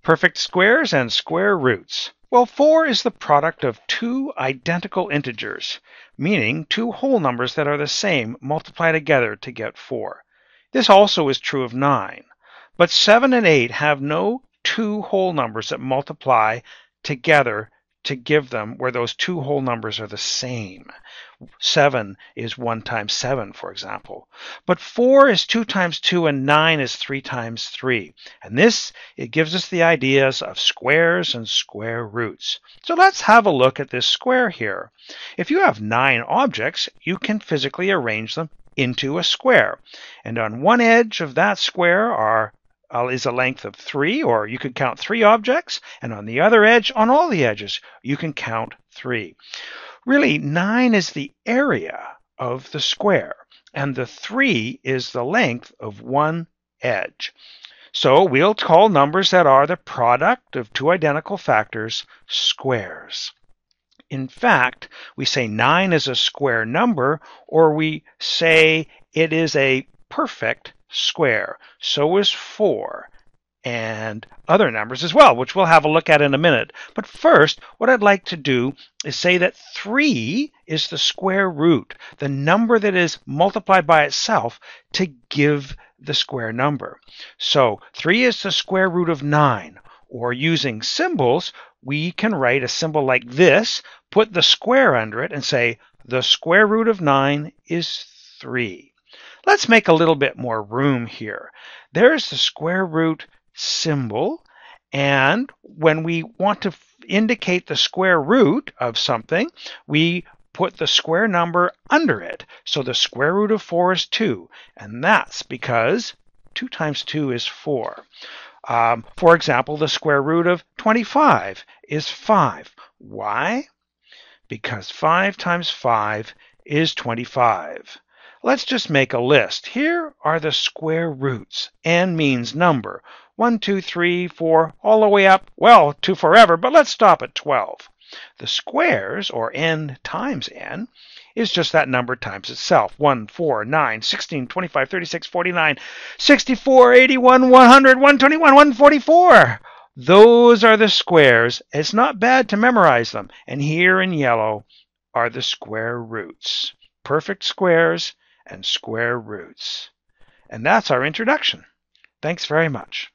Perfect squares and square roots. Well, 4 is the product of two identical integers, meaning two whole numbers that are the same multiply together to get 4. This also is true of 9. But 7 and 8 have no two whole numbers that multiply together to give them where those two whole numbers are the same. 7 is 1 times 7, for example. But 4 is 2 times 2 and 9 is 3 times 3. And it gives us the ideas of squares and square roots. So let's have a look at this square here. If you have 9 objects, you can physically arrange them into a square. And on one edge of that square is a length of 3, or you could count 3 objects, and on the other edge, on all the edges, you can count 3. Really, 9 is the area of the square, and the 3 is the length of one edge. So we'll call numbers that are the product of two identical factors squares. In fact, we say 9 is a square number, or we say it is a perfect square. So is 4. And other numbers as well, which we'll have a look at in a minute. But first, what I'd like to do is say that 3 is the square root, the number that is multiplied by itself to give the square number. So 3 is the square root of 9, or using symbols, we can write a symbol like this, put the square under it, and say the square root of 9 is 3. Let's make a little bit more room here. There's the square root symbol, and when we want to indicate the square root of something, we put the square number under it. So the square root of 4 is 2, and that's because 2 times 2 is 4. For example, the square root of 25 is 5. Why? Because 5 times 5 is 25. Let's just make a list. Here are the square roots. N means number. 1, 2, 3, 4, all the way up, well, to forever, but let's stop at 12. The squares, or n times n, is just that number times itself. 1, 4, 9, 16, 25, 36, 49, 64, 81, 100, 121, 144. Those are the squares. It's not bad to memorize them. And here in yellow are the square roots. Perfect squares and square roots. And that's our introduction. Thanks very much.